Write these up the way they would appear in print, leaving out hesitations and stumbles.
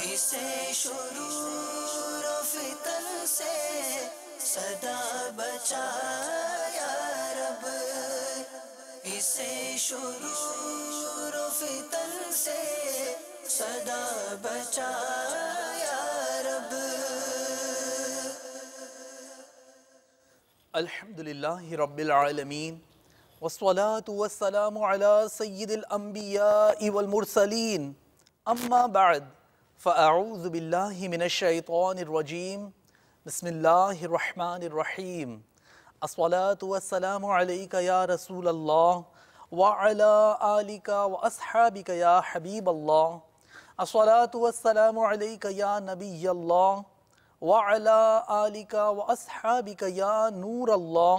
اسے شرور و فتن سے صدا بچا یا رب، اسے شرور و فتن سے صدا بچا یا رب۔ الحمدللہ رب العالمین، والصلاة والسلام علی سید الانبیاء والمرسلین، اما بعد فاعوذ باللہ من الشیطان الرجیم، بسم اللہ الرحمن الرحیم۔ الصلاة والسلام علیک یا رسول اللہ وعلی آلک واصحابک یا حبیب اللہ۔ الصلاة والسلام علیک یا نبی اللہ وعلی آلک واصحابک یا نور اللہ۔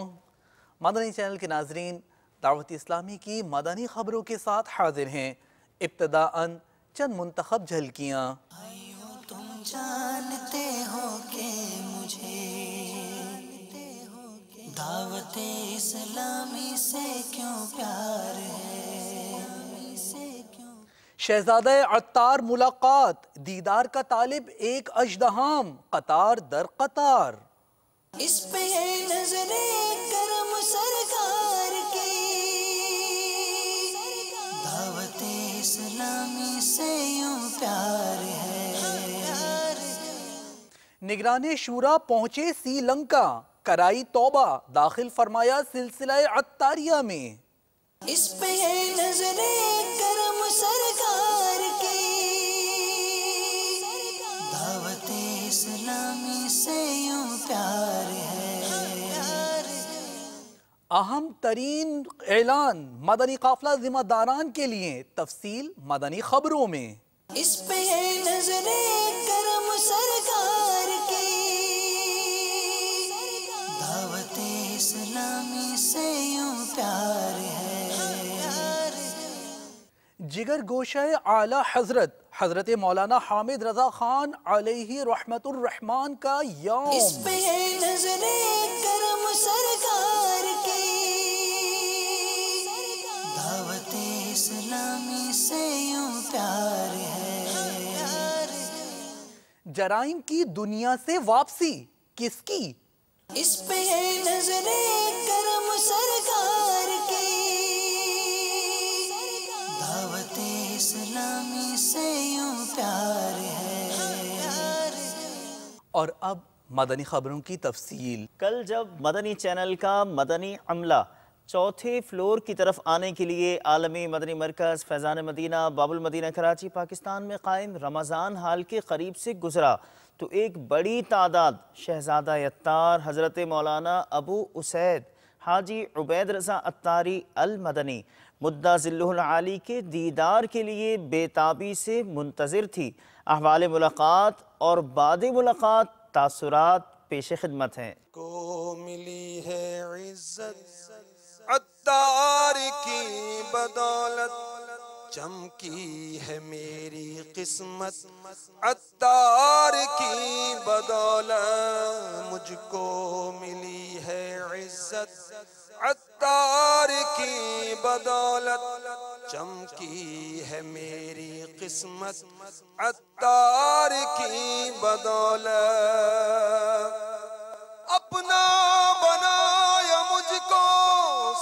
مدنی چینل کے ناظرین، دعوت اسلامی کی مدنی خبروں کے ساتھ حاضر ہیں۔ ابتداءً چند منتخب جھلکیاں۔ بھائیو تم جانتے ہو کہ مجھے دعوت اسلامی سے کیوں پیار ہے، شہزادہ عطار ملاقات، دیدار کا طالب ایک اژدہام، قطار در قطار۔ اس پہ ہے نظر کرم سرکار کی، دعوت اسلامی سے یوں پیار ہے۔ نگران شورا پہنچے سری لنکا، کرائی توبہ، داخل فرمایا سلسلہ عطاریہ میں۔ اس پہ ہے نظر کرم سرکار کی، دعوت اسلامی سے یوں پیار ہے۔ اہم ترین اعلان مدنی قافلہ ذمہ داران کے لیے، تفصیل مدنی خبروں میں۔ اس پہ ہے نظر کرم سرکار کی، دعوت اسلامی سے یوں پیار ہے۔ جگر گوشہ اعلی حضرت حضرت مولانا حامد رضا خان علیہ رحمت الرحمن کا یوم۔ اس پہ ہے نظر کرم سرکار کی، دعوت اسلامی سے یوں پیار ہے۔ جرائم کی دنیا سے واپسی کس کی؟ اس پہ ہے نظر کرم سرکار کی، دعوت اسلامی سے یوں پیار ہے۔ اور اب مدنی خبروں کی تفصیل۔ کل جب مدنی چینل کا مدنی عملہ چوتھے فلور کی طرف آنے کے لیے عالمی مدنی مرکز فیضان مدینہ باب المدینہ کراچی پاکستان میں قائم رمضان ہال کے قریب سے گزرا تو ایک بڑی تعداد شہزادہ عطار حضرت مولانا ابو اسید حاجی عبید رضا عطاری المدنی مدہ ظلہ العالی کے دیدار کے لیے بے تابی سے منتظر تھی۔ احوال ملاقات اور بعد ملاقات تاثرات پیش خدمت ہیں۔ کو ملی ہے عزت عطار کی بدولت، چمکی ہے میری قسمت عطار کی بدولت، مجھ کو ملی ہے عزت عطار کی بدولت، چمکی ہے میری قسمت عطار کی بدولت، اپنا بنایا مجھ کو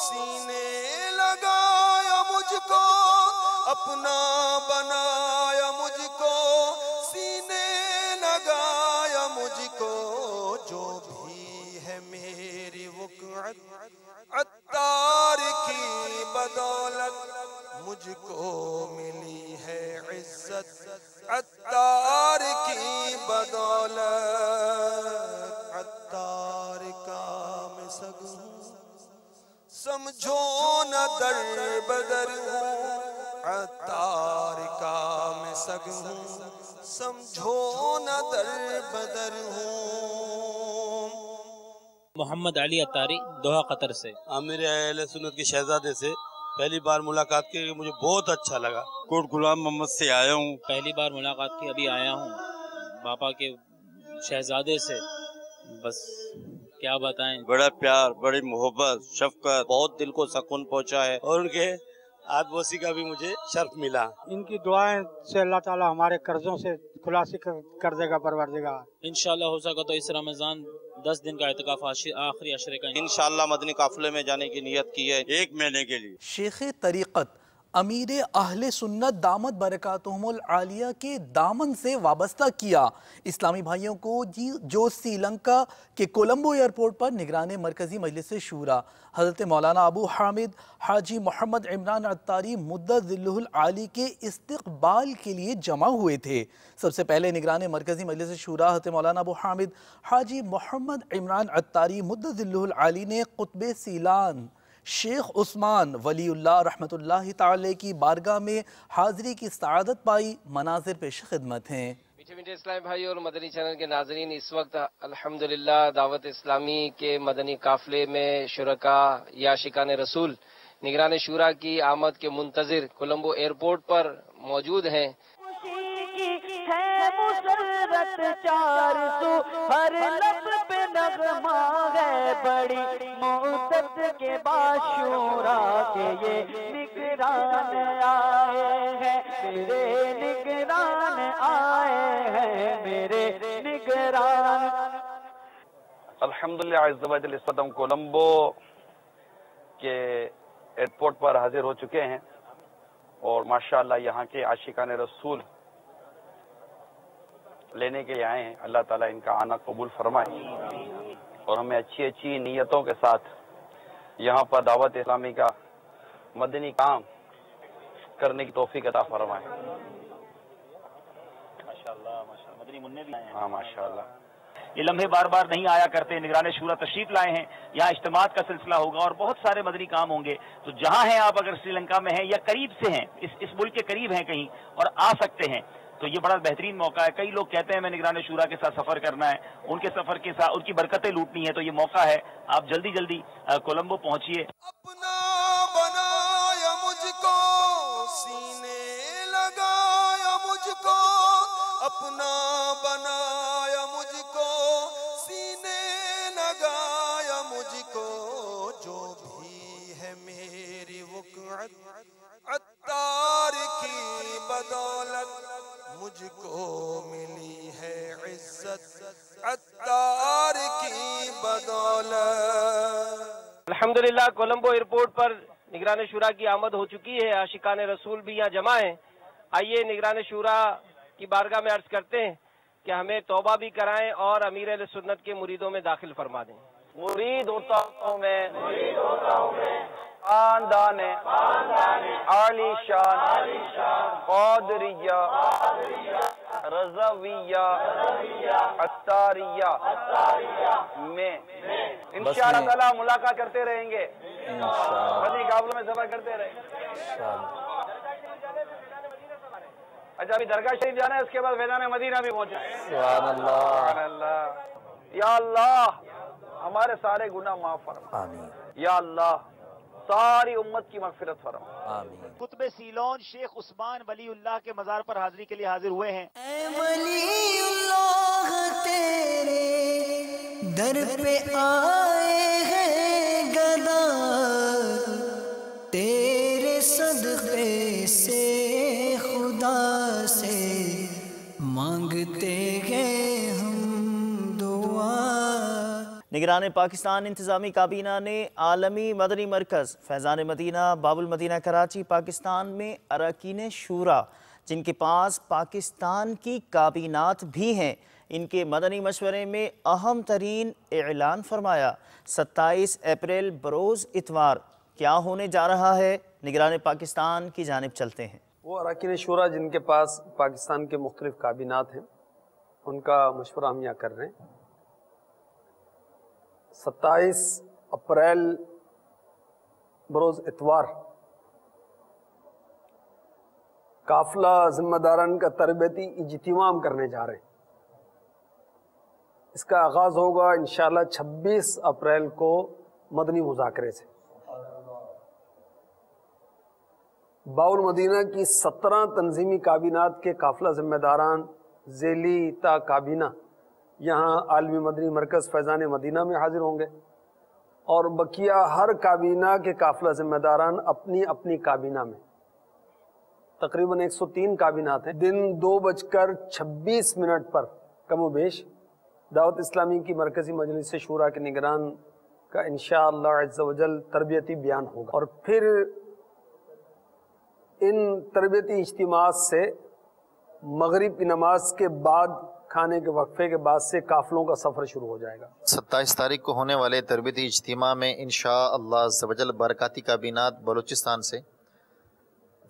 سینے لگایا مجھ کو، اپنا بنایا مجھ کو سینے لگایا مجھ کو، جو بھی ہے میری وقعت عطار کی بدولت، مجھ کو ملی ہے عزت عطار کی بدولت، عطار کا میں سگ ہوں سمجھو نہ در بدر ہوں، عطار کا میں سگ ہوں سمجھو نہ در بدر ہوں۔ محمد علی عطاری دوحہ قطر سے۔ عامر اہل سنت کے شہزادے سے پہلی بار ملاقات کی، مجھے بہت اچھا لگا۔ کوٹ غلام محمد سے آیا ہوں۔ پہلی بار ملاقات کی، ابھی آیا ہوں باپا کے شہزادے سے، بس کیا بتائیں، بڑا پیار، بڑی محبت، شفقت، بہت دل کو سکون پہنچا ہے، اور ان کے آدبوسی کا بھی مجھے شرف ملا۔ ان کی دعائیں سے اللہ تعالی ہمارے قرضوں سے खुलासे कर देगा परवरदिगार। इंशाल्लाह हो सका तो इस रमज़ान 10 दिन का एतकाफ आखिरी अशरे का इंशाअल्लाह मदनी काफिले में जाने की नियत की है 1 महीने के लिए। शेख तरीक़त अमीर अहले सुन्नत दामत बरकातुहुमुल आलिया के दामन से वाबस्ता किया। इस्लामी भाइयों को जो श्रीलंका के कोलंबो एयरपोर्ट पर निगरान मरकज़ी मजलिस शूरा हज़रत मौलाना अबू हामिद हाजी मोहम्मद इमरान अत्तारी मुद्दत आली के इस्तक़बाल के लिए जमा हुए थे। सबसे पहले निगरान मरकज़ी मजलिस शूरा हज़रत मौलाना अबू हामिद हाजी मोहम्मद इमरान अत्तारी मुद्दत आली ने क़ुत्बे सीलान शेख उस्मान वलीउल्लाह रहमतुल्लाहि ताला की बारगाह में हाज़री की सआदत पाई। मनाज़िर पेश खिदमत हैं। मीठे मीठे इस्लामी भाई और मदनी चैनल के नाज़रीन, इस वक्त अल्हम्दुलिल्लाह दावत इस्लामी के मदनी काफ़िले में शुरका या आशिकाने रसूल निगरान शूरा की आमद के मुंतज़िर कोलंबो एयरपोर्ट पर मौजूद हैं। हर लब पे नगमा है बड़ी मुद्दत के बाद शूरा के ये निगरान आए हैं, मेरे निगरान आए हैं, मेरे निगरान। अल्हम्दुलिल्लाह अज़्ज़ व जल इस वक्त हम कोलंबो के एयरपोर्ट पर हाजिर हो चुके हैं और माशाअल्लाह यहाँ के आशिकाने रसूल लेने के लिए आए हैं। अल्लाह ताला इनका आना कबूल फरमाए और हमें अच्छी अच्छी नीयतों के साथ यहाँ पर दावत इस्लामी का मदनी काम करने की तौफीक अता फरमाए। माशाअल्लाह माशाअल्लाह मदनी मुन्ने भी आए हैं। हाँ माशाअल्लाह। ये लम्हे बार बार नहीं आया करते। निगरान शूरा तशरीफ लाए हैं, यहाँ इज्तिमात का सिलसिला होगा और बहुत सारे मदनी काम होंगे। तो जहाँ हैं आप, अगर श्रीलंका में हैं या करीब से हैं, इस मुल्क के करीब हैं कहीं और आ सकते हैं, तो ये बड़ा बेहतरीन मौका है। कई लोग कहते हैं मैं निगरान शूरा के साथ सफर करना है, उनके सफर के साथ उनकी बरकतें लूटनी है, तो ये मौका है। आप जल्दी जल्दी कोलंबो पहुंचिए। अपना बनाया मुझको, सीने लगाया मुझको, अपना बनाया मुझको, सीने लगाया मुझको, जो भी है मेरी वक़्अत अत्तार की बदौलत मुझको मिली है इज्जत अत्तार की बदौलत। अल्हम्दुलिल्लाह कोलंबो एयरपोर्ट पर निगरान शूरा की आमद हो चुकी है। आशिकाने रसूल भी यहाँ जमा हैं। आइए निगरान शूरा की बारगाह में अर्ज करते हैं कि हमें तौबा भी कराएं और अमीर अहले सुन्नत के मुरीदों में दाखिल फरमा दें। मुरीद होता हूँ मैं खानदान आली शान क़ादरिया रज़विया अत्तारिया में इंशाअल्लाह ताला मुलाकात करते रहेंगे। मदनी काफ़िले में सफर करते रहेंगे। अच्छा अभी दरगाह शरीफ जाना है, उसके बाद फैज़ान मदीना भी पहुंचा है। सुभान अल्लाह। या अल्लाह हमारे सारे गुनाह माफ फरमा। आमीन। या अल्लाह सारी उम्मत की मग़फ़िरत फरमा। आमीन। कुतुब सीलोन शेख उस्मान वलीउल्लाह के मज़ार पर हाज़िरी के लिए हाजिर हुए हैं। ऐ वलीउल्लाह तेरे दर पे आए हैं गदा, तेरे सदक़े से खुदा से मांगते हैं हम दुआ। निगरान पाकिस्तान इंतज़ामी काबीना ने आलमी मदनी मरकज़ फैज़ान मदीना बाबुल मदीना कराची पाकिस्तान में अरकान शूरा, जिनके पास पाकिस्तान की काबीनात भी हैं, इनके मदनी मशवरे में अहम तरीन ऐलान फरमाया। 27 अप्रैल बरोज़ इतवार क्या होने जा रहा है, निगरान पाकिस्तान की जानिब चलते हैं। वो अरकान शूरा जिनके पास पाकिस्तान के मुख्तलिफ काबीनात हैं, उनका मशवरा हम यहाँ कर रहे हैं। 27 अप्रैल बरोज़ इतवार काफिला जिम्मेदारान का तरबती इज्तिमाम करने जा रहे हैं। इसका आगाज़ होगा इंशाअल्लाह 26 अप्रैल को मदनी मुज़ाकरे से। बाउल मदीना की 17 तंजीमी काबीनात के काफिला जिम्मेदारान ज़ेली ता काबीना यहाँ आलमी मदनी मरकज़ फैज़ान मदीना में हाजिर होंगे और बकिया हर काबीना के काफिला जिम्मेदारान अपनी अपनी काबीना में तकरीबन 103 काबिनात हैं। दिन 2:26 पर कम बेश दावत इस्लामी की मरकज़ी मजलिस शूरा के निगरान का इंशाअल्लाह अज़्ज़ व जल तरबियती बयान होगा और फिर इन तरबियती इज्तिमात से मगरिब की नमाज के बाद खाने के वक्फे के बाद से काफिलों का सफ़र शुरू हो जाएगा। 27 तारीख को होने वाले तरबियती इज्तिमा में इंशाअल्लाह अज़्ज़ व जल बरकाती काबिनात बलूचिस्तान से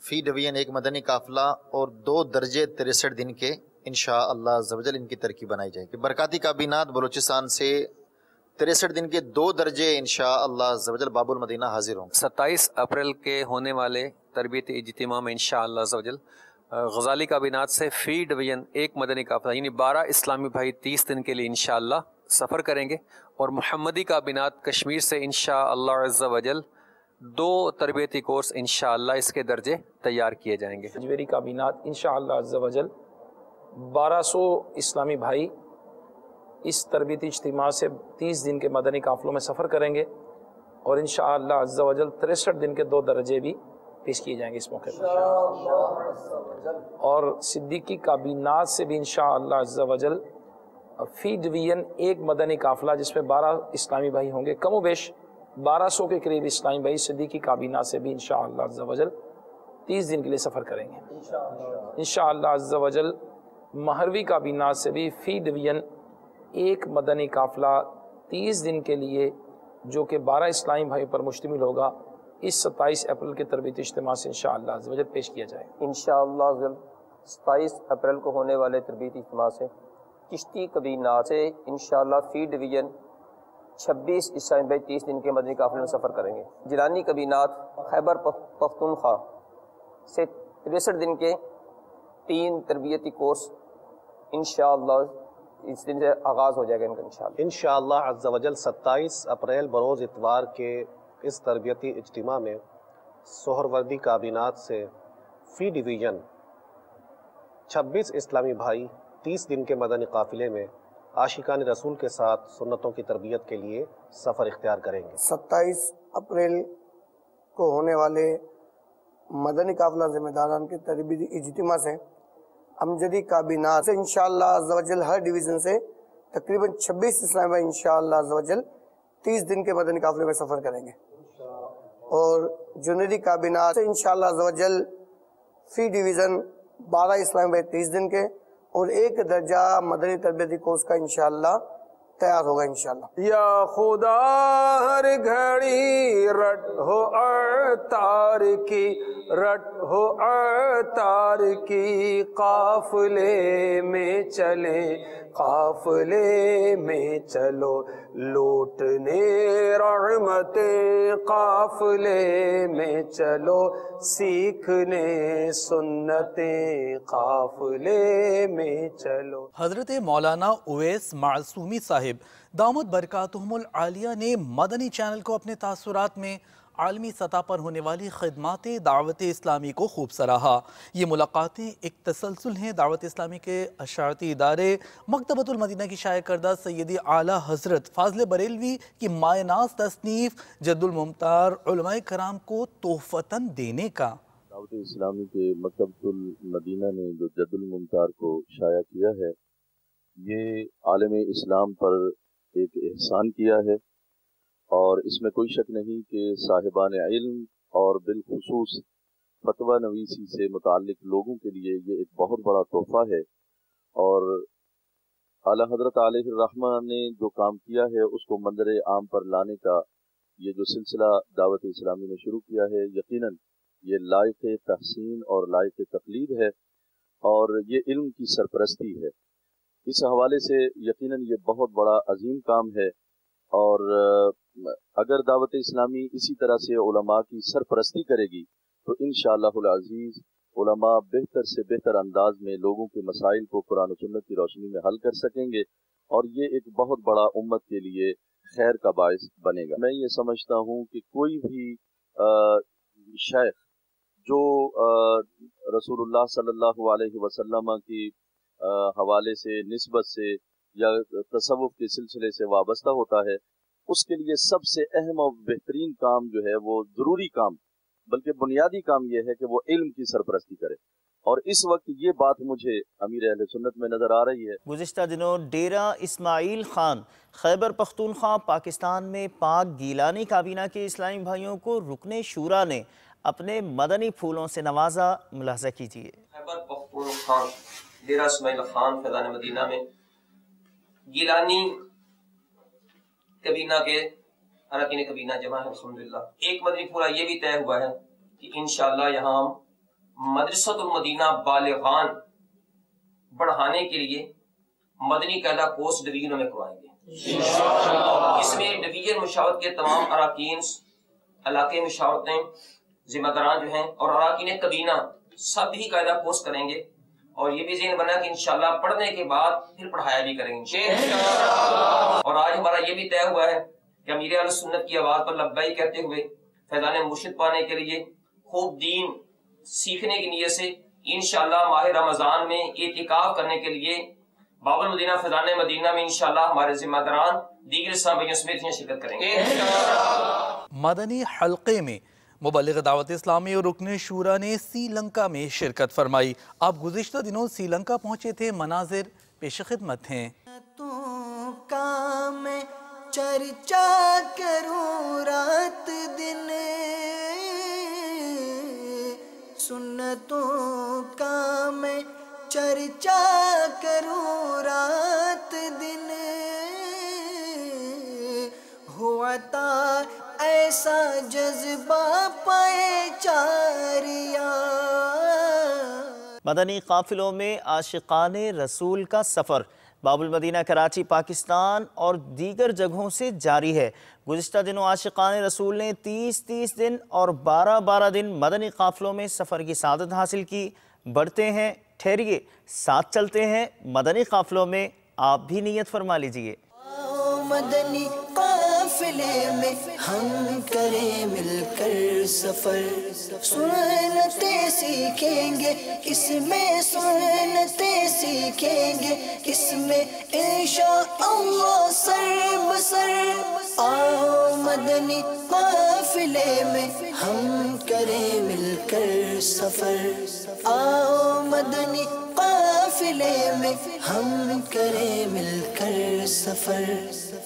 फ़ी डिवीज़न एक मदनी काफ़िला और 2 दर्जे 63 दिन के इंशाअल्लाह अज़्ज़ व जल इनकी तरकीब बनाई जाएगी। बरकाती काबिनात बलूचिस्तान से 63 दिन के 2 दर्जे इंशाअल्लाह अज़्ज़ व जल बाबुल मदीना हाजिर होंगे। 27 अप्रैल के होने वाले तरबियती इज्तिमा में इंशाअल्लाह अज़्ज़ व जल गज़ाली काबिनात से फ़ी डिवीज़न एक मदनी काफ़िला यानी 12 इस्लामी भाई 30 दिन के लिए इंशाअल्लाह सफ़र करेंगे और मुहम्मदी काबिनात कश्मीर से इंशाअल्लाह अज़्ज़ व जल 2 तरबियती कोर्स इंशाअल्लाह इसके दर्जे तैयार किए जाएंगे। अजमेरी काबिनात इंशाअल्लाह अज़्ज़ व जल 1200 इस्लामी भाई इस तरबियती इज्तिमा से 30 दिन के मदनी काफ़िलों में सफ़र करेंगे और इंशाअल्लाह अज़्ज़ व जल 63 दिन के 2 दर्जे भी पेश किए जाएंगे इस मौके पर। और सिद्दीकी काबिनात से भी इंशाअल्लाह अज़्ज़ व जल फ़ी डिवीज़न एक मदनी काफ़िला जिसमें 12 इस्लामी भाई होंगे, कमोबेश 1200 के करीब इस्लामी भाई सिद्दीकी काबिनात से भी इंशाअल्लाह अज़्ज़ व जल 30 दिन के लिए सफ़र करेंगे। इंशाअल्लाह अज़्ज़ व जल महरवी काबिनात से भी फ़ी डिवीज़न एक मदनी काफ़िला 30 दिन के लिए जो कि 12 इस्लामी भाई पर मुश्तमिल होगा इस 27 अप्रैल के तरबियती इज्तिमा से इंशाअल्लाह अज़्ज़ व जल पेश किया जाएगा। इंशाअल्लाह 27 अप्रैल को होने वाले तरबियती इज्तिमा से चिश्ती काबिनात से इंशाअल्लाह फ़ी डिवीज़न 26 इस्लामी भाई 30 दिन के मदनी काफ़िले में सफ़र करेंगे। जिलानी काबिनात खैबर पख्तूनख्वा से 63 दिन के 3 तरबियती कोर्स इंशाअल्लाह इस दिन से आगाज़ हो जाएगा इनका इंशाअल्लाह अज़्ज़ व जल 27 अप्रैल बरोज़ इतवार के इस तरबियती इज्तिमा में सोहरवर्दी काबिनात से फ़ी डिवीज़न 26 इस्लामी भाई 30 दिन के मदनी काफ़िले में आशिकान रसूल के साथ सुन्नतों की तरबियत के लिए सफ़र इख्तियार करेंगे। 27 अप्रैल को होने वाले मदनी काफ़िला ज़िम्मेदारान के तरबियती इज्तिमा से अमजदी काबिनात से इंशाअल्लाह अज़्ज़ व जल हर डिवीज़न से तकरीबन 26 इस्लामी भाई इंशाअल्लाह अज़्ज़ व जल 30 दिन के मदनी काफ़िले में सफ़र करेंगे और जुनूदी काबिनात से इंशाअल्लाह अज़्ज़ व जल फ़ी डिवीज़न 12 इस्लामी भाई 30 दिन के और 1 दर्जा मदनी तरबियती कोर्स का इंशाअल्लाह तैयार होगा इंशाअल्लाह। या खुदा हर घड़ी रट हो अतार की, रट हो अतार की, काफिले में चले, काफिले में चलो, लूटने रहमते, काफिले में चलो, सीखने सुन्नते, काफिले में चलो। हज़रत मौलाना उवैस मासूमी साहिब दामद बरकातुहुमुल आलिया ने मदनी चैनल को अपने तासुरात में आलमी सतह पर होने वाली खिदमात दावत इस्लामी को खूब सराहा। ये मुलाकातें एक तसलसल हैं दावत इस्लामी के अशारती इदारे मकतबतुल मदीना की शाया करदा सैयदी आला हज़रत फाज़िल बरेलवी की मायनाज़ तसनीफ़ जद्दुल मुमतार उलमाए कराम को तोहफ़तन देने का। दावत इस्लामी के मकतबतुल मदीना ने जो जद्दुल मुमतार को शाया किया है, ये आलम इस्लाम पर एक एहसान किया है और इसमें कोई शक नहीं कि साहिबान इल्म और बिलखुसूस फतवा नवीसी से मुताल्लिक लोगों के लिए ये एक बहुत बड़ा तोहफ़ा है। और आला हज़रत अलैहिर्रहमा ने जो काम किया है उसको मंजर आम पर लाने का ये जो सिलसिला दावत इस्लामी ने शुरू किया है, यकीनन ये लायक तहसीन और लायक तक़लीद है और ये इल्म की सरपरस्ती है। इस हवाले से यकीनन ये बहुत बड़ा अजीम काम है और अगर दावत इस्लामी इसी तरह से उलमा की सरपरस्ती करेगी तो इंशाअल्लाहुल अज़ीज़ उलमा बेहतर से बेहतर अंदाज में लोगों के मसाइल को कुरान और सुन्नत की रोशनी में हल कर सकेंगे और ये एक बहुत बड़ा उम्मत के लिए खैर का बायस बनेगा। मैं ये समझता हूँ कि कोई भी शेख जो रसूलुल्लाह सल्लल्लाहु अलैहि वसल्लम की हवाले से निस्बत से या तसव्वुफ के सिलसिले से वाबस्ता होता है, उसके लिए सबसे अहम और बेहतरीन काम जो है वो ज़रूरी काम बल्कि बुनियादी काम यह है कि वो इल्म की सरपरस्ती करे, और इस वक्त ये बात मुझे अमीर अहले सुन्नत में नज़र आ रही है। गुज़िश्ता दिनों डेरा इस्माइल खान खैबर पख्तूनख्वा पाकिस्तान में पाक गीलानी काबीना के इस्लामी भाइयों को रुकने शूरा ने अपने मदनी फूलों से नवाजा। मुलाहजा कीजिए। खैबर पख्तूनख्वा डेरा इस्माइल खान फैज़ान मदीना में गीलानी कबीना के अरकान कबीना जमा है अल्हम्दुलिल्लाह। एक मदनी फूला ये भी तय हुआ है कि इंशाअल्लाह यहाँ हम मदरसतुल मदीना बालिगान बढ़ाने के लिए मदनी कायदा कोर्स डिवीजनों में करवाएंगे। इसमें डिवीजन मुशावरत के तमाम अरकान, इलाके मुशावरतें, जिम्मेदारान जो हैं और अरकान कबीना सब ही कायदा कोर्स करेंगे, और ये भी ज़हन बना कि इंशाअल्लाह पढ़ने के बाद फिर पढ़ाया भी करेंगे। और आज हमारा ये भी तय हुआ है कि अमीर अहले सुन्नत की आवाज़ पर लब्बैक कहते हुए फैज़ान मुर्शिद पाने के लिए खूब दीन सीखने की नीयत से इंशाअल्लाह माह रमज़ान में इतिकाफ करने के लिए बाबुल मदीना फैज़ान मदीना में इंशाअल्लाह हमारे जिम्मेदारान दीगर साहबियों समेत शिरकत करेंगे। मदनी हल्के में मुबल्लिग दावत इस्लामी और रुकने शूरा ने श्रीलंका में शिरकत फरमाई। आप गुज़िश्ता दिनों श्रीलंका पहुंचे थे, मनाजिर पेश खिदमत हैं। चर्चा करूं रात दिन, सुन्नतों का मैं चर्चा करूं रात दिन, हुआ था ऐसा जज्बा पाए चारिया। मदनी काफिलों में आशिकाने रसूल का सफ़र बाबुल मदीना कराची पाकिस्तान और दीगर जगहों से जारी है। गुज़िश्ता दिनों आशिकाने रसूल ने 30-30 दिन और 12-12 दिन मदनी काफिलों में सफ़र की सादत हासिल की। बढ़ते हैं, ठहरिए, साथ चलते हैं मदनी काफिलों में। आप भी नियत फरमा लीजिए। मदनी काफिले में हम करें मिलकर सफर, सुन्नतें सीखेंगे इसमें, सुन्नतें सीखेंगे इसमें इंशाअल्लाह सर बसर। आओ मदनी काफिले में हम करें मिलकर सफर, आओ मदनी काफिले में हम करें मिलकर सफर।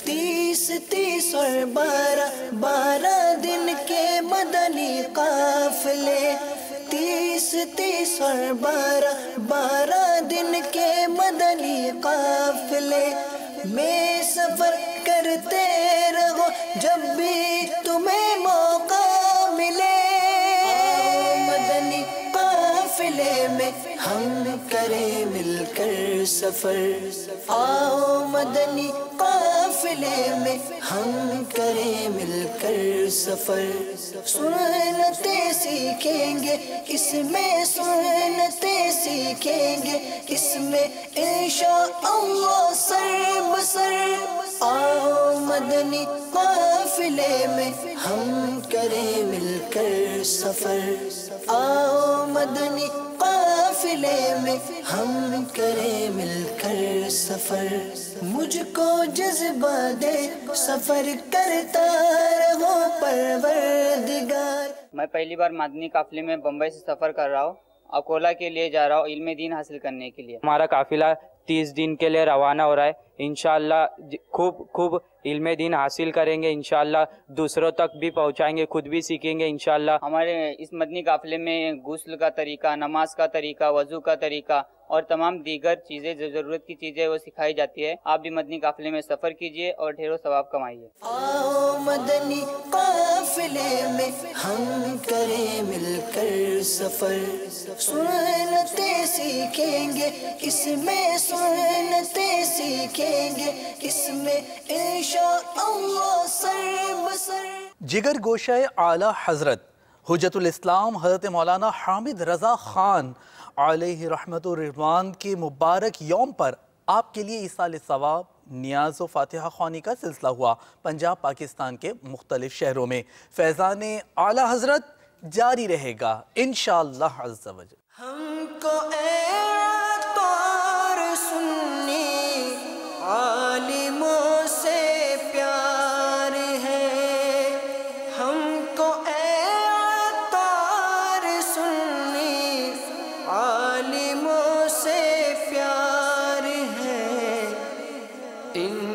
30-30 और 12-12 दिन के मदनी काफिले, 30-30 और 12-12 दिन के मदनी काफिले में सफर करते रहो जब भी तुम्हें मौका मिले। मदनी काफिले में हम करें मिलकर सफर, आओ मदनी काफिले में हम करें मिलकर सफर। सुन्नतें सीखेंगे इसमें, सुन्नतें सीखेंगे इसमें इंशाअल्लाह सर बसर। आओ मदनी काफिले में हम करें मिलकर सफर, आओ मदनी काफिले में हम करें मिलकर सफर। मुझको जज्बा दे सफर करता रहो परवरदिगार। मैं पहली बार मदनी काफिले में बम्बई से सफर कर रहा हूँ, अकोला के लिए जा रहा हूँ इल्म दीन हासिल करने के लिए। हमारा काफिला 30 दिन के लिए रवाना हो रहा है। इंशाअल्लाह खूब इल्म दीन हासिल करेंगे, इंशाअल्लाह दूसरों तक भी पहुंचाएंगे, खुद भी सीखेंगे इंशाअल्लाह। हमारे इस मदनी काफिले में गुस्ल का तरीका, नमाज का तरीका, वजू का तरीका और तमाम दीगर चीज़ें जो ज़रूरत की चीज़ें वो सिखाई जाती है। आप भी मदनी काफिले में सफ़र कीजिए और ढेरों सवाब कमाइए। आओ मदनी काफिले में हम करें मिलकर सफर, सुन्नतें सीखेंगे इसमें, सुन्नतें सीखेंगे इसमें इंशाअल्लाह सर बसर। जिगर गोशाए आला हज़रत हुज्जतुल इस्लाम हज़रत मौलाना हामिद रज़ा ख़ान अलैहि रहमतुर रिज़वान के मुबारक यौम पर आपके लिए इसाल सवाब, नियाज़ व फातिहा ख़्वानी का सिलसिला हुआ। पंजाब पाकिस्तान के मुख्तलिफ शहरों में फैज़ान आला हज़रत जारी रहेगा इंशाअल्लाह अज़्ज़ा वजल। हमको तौर सुन्नी आलिमों से प्यार है, हमको तौर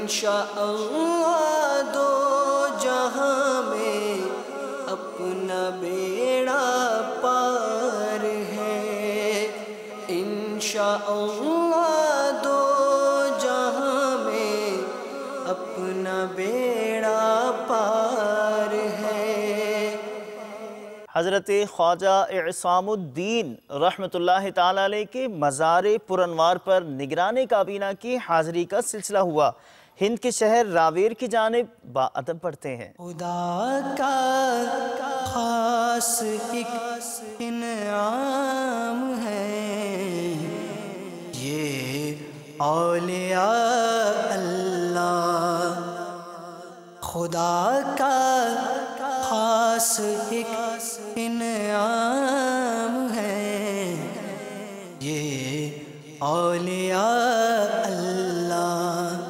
इंशाअल्लाह दो जहां में अपना बेड़ा पार है, इंशाअल्लाह दो जहां में अपना बेड़ा पार है। हज़रत ख्वाजा इसामुद्दीन रहमतुल्लाह ताला अलैह के मज़ार पुरनवार पर निगरान काबीना की हाज़िरी का सिलसिला हुआ। हिंद के शहर रावेर की जानिब बाअदब पढ़ते हैं। खुदा का खास एक इनाम है, ये औलिया अल्लाह, खुदा का खास एक इनाम है, ये औलिया अल्लाह,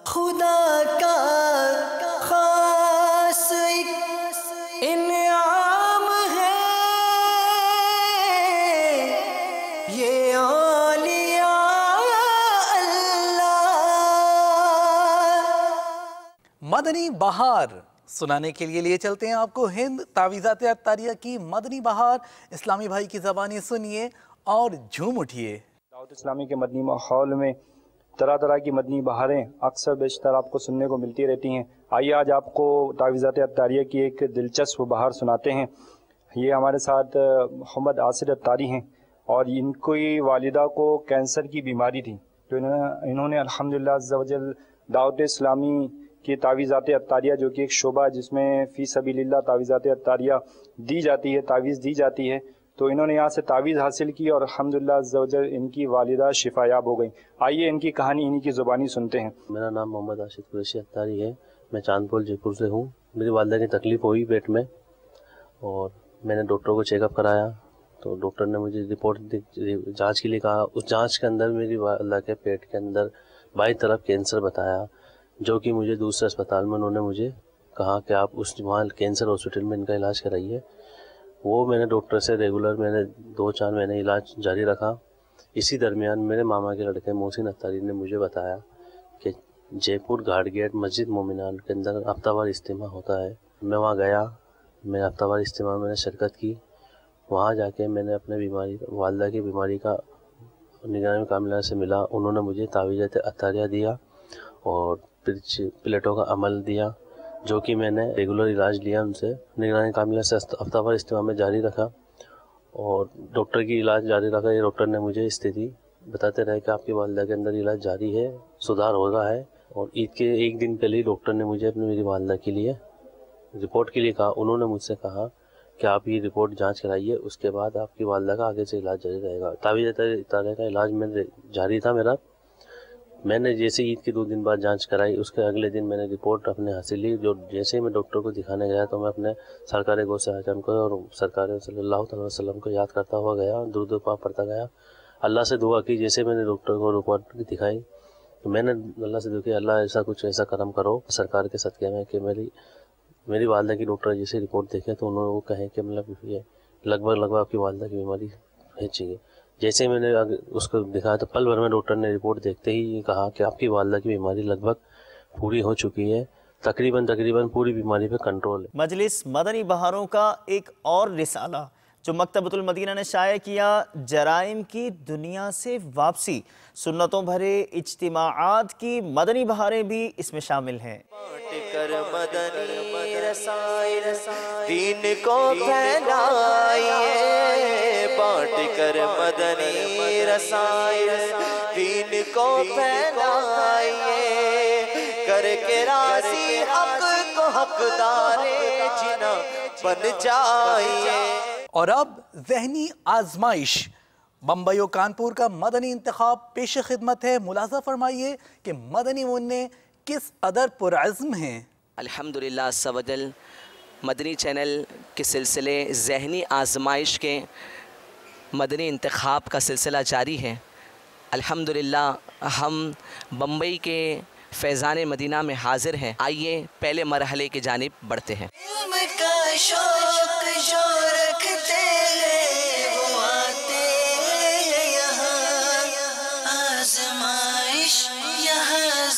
खुदा का खास एक इनाम है, ये औलिया अल्लाह। मदनी बहार सुनाने के लिए चलते हैं आपको हिंद तावीज़ात अत्तारिया की मदनी बहार। इस्लामी भाई की ज़बानी सुनिए और झूम उठिए। दावत इस्लामी के मदनी माहौल में तरह तरह की मदनी बहारें अक्सर बेशतर आपको सुनने को मिलती रहती हैं। आइए आज आपको तावीज़ात अत्तारिया की एक दिलचस्प बहार सुनाते हैं। ये हमारे साथ मोहम्मद आसिर अत्तारी हैं और इनकी वालिदा को कैंसर की बीमारी थी, तो इन्होंने अल्हम्दुलिल्लाह अज़्ज़ा वजल दावत इस्लामी कि तावीज़ात अत्तारिया जो कि एक शोबा जिसमें फ़ी सबीलिल्लाह तावीज़ात अत्तारिया दी जाती है, तावीज़ दी जाती है, तो इन्होंने यहाँ से तावीज़ हासिल की और अल्हम्दुलिल्लाह अज़्ज़ा वजल इनकी वालिदा शिफायाब हो गई। आइए इनकी कहानी इन्हीं की ज़ुबानी सुनते हैं। मेरा नाम मोहम्मद आशिद कुरैशी अत्तारी है, मैं चांदपुर जयपुर से हूँ। मेरी वालिदा की तकलीफ़ हुई पेट में और मैंने डॉक्टर को चेकअप कराया, तो डॉक्टर ने मुझे रिपोर्ट जाँच के लिए कहा। उस जाँच के अंदर मेरी वालिदा के पेट के अंदर बाईं तरफ कैंसर बताया, जो कि मुझे दूसरे अस्पताल में उन्होंने मुझे कहा कि आप उस वहाँ कैंसर हॉस्पिटल में इनका इलाज कराइए। वो मैंने डॉक्टर से रेगुलर मैंने 2-4 महीने इलाज जारी रखा। इसी दरमियान मेरे मामा के लड़के मोहसिन अत्तारी ने मुझे बताया कि जयपुर घाट गेट मस्जिद मोमिनान के अंदर हफ्तावार इज्तिमा होता है। मैं वहाँ गया, मैं हफ्तावार इज्तिमा में शिरकत की। वहाँ जाके मैंने अपने बीमारी वालिदा की बीमारी का निगरानी कामिला से मिला। उन्होंने मुझे तावीज़ात अत्तारिया दिया और प्लेटों का अमल दिया, जो कि मैंने रेगुलर इलाज लिया उनसे। निगरानी कामिला से हफ्तावार इज्तिमा में जारी रखा और डॉक्टर की इलाज जारी रखा। ये डॉक्टर ने मुझे स्थिति बताते रहे कि आपकी वालिदा के अंदर इलाज जारी है, सुधार हो रहा है। और ईद के एक दिन पहले ही डॉक्टर ने मुझे अपनी मेरी वालिदा के लिए रिपोर्ट के लिए कहा। उन्होंने मुझसे कहा कि आप ये रिपोर्ट जांच कराइए, उसके बाद आपकी वालिदा का आगे से इलाज जारी रहेगा। तावीज़ात अत्तारिया का इलाज में जारी था मेरा। मैंने जैसे ईद के 2 दिन बाद जांच कराई, उसके अगले दिन मैंने रिपोर्ट अपने हासिल ली। जो जैसे ही मैं डॉक्टर को दिखाने गया तो मैं अपने सरकार गौसे आजम को और सरकार सल्लल्लाहु अलैहि वसल्लम को याद करता हुआ गया, दुरूद पाक पढ़ता गया, अल्लाह से दुआ की। जैसे मैंने डॉक्टर को रिपोर्ट दिखाई तो मैंने अल्लाह से दुआ की, अल्लाह ऐसा करम करो सरकार के सदक़े में कि मेरी वालिदा की डॉक्टर जैसे रिपोर्ट देखे तो उन्होंने वो कहे कि मतलब ये लगभग आपकी वालिदा की बीमारी है चाहिए। जैसे मैंने उसको दिखाया तो पल भर में डॉक्टर ने रिपोर्ट देखते ही कहा कि आपकी वालिदा की बीमारी लगभग पूरी हो चुकी है, तकरीबन पूरी बीमारी पे कंट्रोल है। मजलिस मदनी बहारों का एक और रिसाला जो मकतबतुल मदीना ने शाया किया, जराइम की दुनिया से वापसी, सुन्नतों भरे इज्तिमाआत की मदनी बहारें भी इसमें शामिल हैं। कर मदनी रसाई दीन को फैलाइए, बांट कर मदनी रसाई दीन को फैलाइए, करके राजी हक को हकदारे जिना बन जाइए। और अब ज़हनी आजमाइश, बम्बई और कानपुर का मदनी इंतखाब पेश खिदमत है। मुलाज़ा फरमाइए कि मदनी मुन्ने किस कदर पुरअज़्म हैं। अल्हम्दुलिल्लाह अज़्ज़ा वजल मदनी चैनल के सिलसिले ज़हनी आजमाइश के मदनी इंतखाब का सिलसिला जारी है। अल्हम्दुलिल्लाह हम बम्बई के फैज़ान मदीना में हाजिर हैं। आइए पहले मरहले की जानिब बढ़ते हैं। आजमाइश यहाँ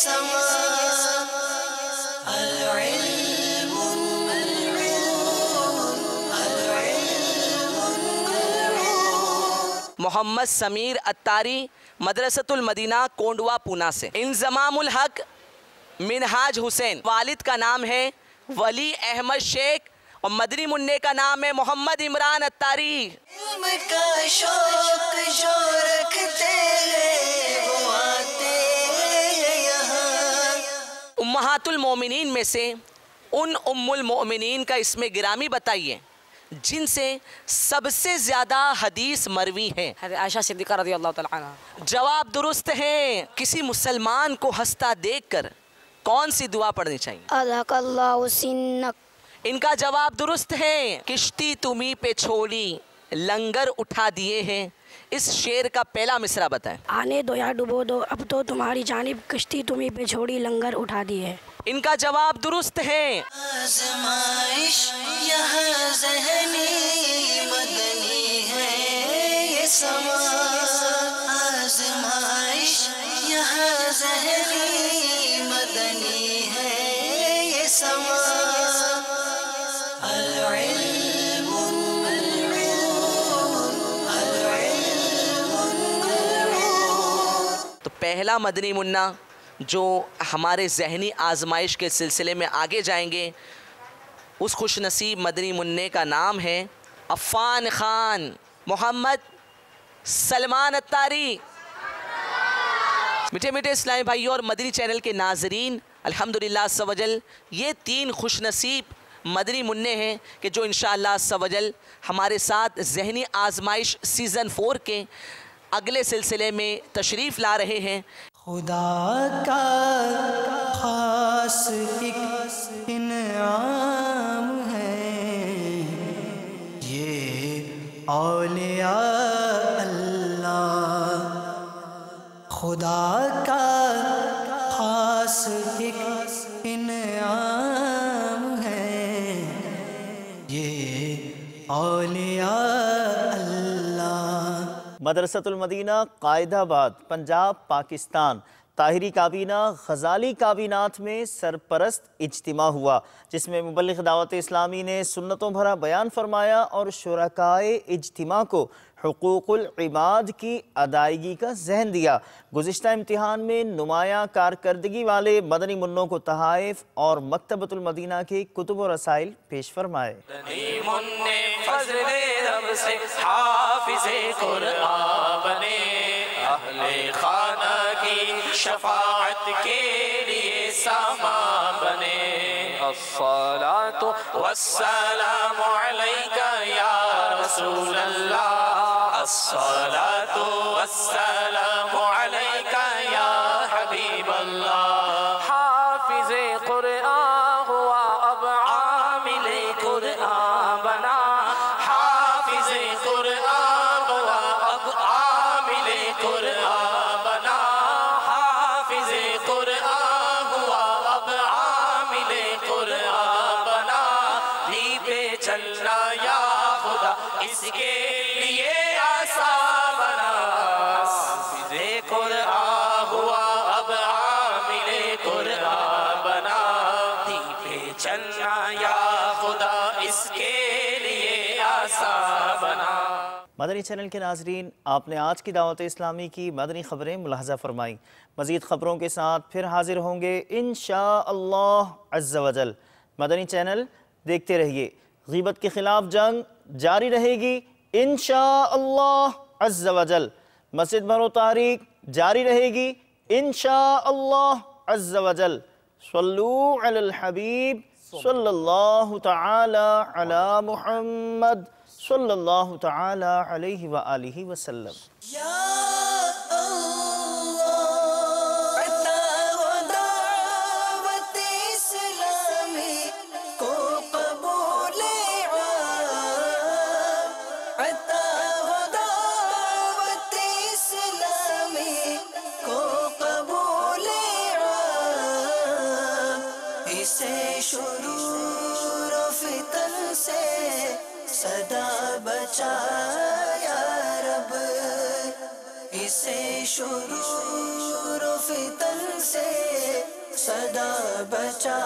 समा मोहम्मद समीर अत्तारी मदरसतुल मदीना कोंडवा पूना से। इंजमामुल हक मिनहाज हुसैन, वालिद का नाम है वली अहमद शेख और मदनी मुन्ने का नाम है मोहम्मद इमरान अत्तारी। इल्म का शौक जो रखते हैं वो आते हैं यहाँ। उम्महातुल मोमिनीन में से उन उम्मुल मोमिनीन का इसमें गिरामी बताइए जिनसे सबसे ज्यादा हदीस मरवी है। आयशा सिद्दीक़ा रज़ियल्लाहु तआला अन्हा। जवाब दुरुस्त है। किसी मुसलमान को हंसता देखकर कौन सी दुआ पढ़नी चाहिए? अज़हकल्लाहु सिन्नक। इनका जवाब दुरुस्त है। किश्ती तुम्ही पे छोड़ी लंगर उठा दिए हैं। इस शेर का पहला मिसरा बताएं। आने दो या डुबो दो, अब तो तुम्हारी जानिब किश्ती तुम्ही पे छोड़ी लंगर उठा दी है। इनका जवाब दुरुस्त है। आज़माइश यहाँ ज़हनी मदनी है ये समा। आज़माइश यहाँ ज़हनी मदनी है ये समा। तो पहला मदनी मुन्ना जो हमारे ज़हनी आजमाइश के सिलसिले में आगे जाएंगे, उस खुशनसीब मदनी मुन्ने का नाम है अफ़ान ख़ान मोहम्मद सलमान अत्तारी। मीठे मीठे इस्लामी भाइयों और मदनी चैनल के नाजरीन, अल्हम्दुलिल्लाह अज़्ज़ व जल ये तीन खुशनसीब मदनी मुन्ने हैं कि जो इंशाअल्लाह अज़्ज़ व जल हमारे साथ ज़हनी आजमाइश सीज़न 4 के अगले सिलसिले में तशरीफ़ ला रहे हैं। खुदा का खास एक इनाम है ये औलिया अल्लाह। खुदा का खास एक इनाम है ये औलिया मदरसतुल मदीना कायदाबाद पंजाब पाकिस्तान ताहिरी काबीना गज़ाली काबीनात में सरपरस्त इज्तिमा हुआ, जिसमें मुबल्लिग़ दावत इस्लामी ने सुन्नतों भरा बयान फरमाया और शुरकाए इज्तिमा को हुकूकुल इबाद की अदायगी का ज़हन दिया। गुज़िश्ता इम्तिहान में नुमाया कारकर्दगी वाले मदनी मुन्नों को तहाइफ और मकतबतुल मदीना के कुतुब और रसाइल पेश फरमाए। शफाअत के लिए सामा बने। अस्सलातु वस्सलामु अलैका या रसूल अल्लाह। अस्सलातु वस्सलामु अलैका या हबीब अल्लाह। हाफिज़े कुरआन हुआ अब आमिले कुरआन बना। हाफिज़े कुरआन हुआ अब आमिले कुरआन इसके लिए आसा बना। हाफिज़े कुरआन हुआ अब आमिले कुरआन बना। दीपे चलना या खुदा इसके लिए आसा बना। मदनी चैनल के नाजरीन, आपने आज की दावत इस्लामी की मदनी खबरें मुलाहज़ा फरमाई। मज़ीद ख़बरों के साथ फिर हाजिर होंगे इंशाअल्लाह अज़्ज़ व जल। मदनी चैनल देखते रहिए। ग़ीबत के ख़िलाफ़ जंग जारी रहेगी इंशाअल्लाह अज़्ज़ व जल। मस्जिद भरो तहरीक जारी रहेगी इंशाअल्लाह अज़्ज़ व जल। सल्लू अलल हबीब सल्लल्लाहु तआला अला मुहम्मद सल्लल्लाहु तआला अलैहि व आलिहि वसल्लम। सदा बचाया रब इसे शुरू शुरू फितन से सदा बचा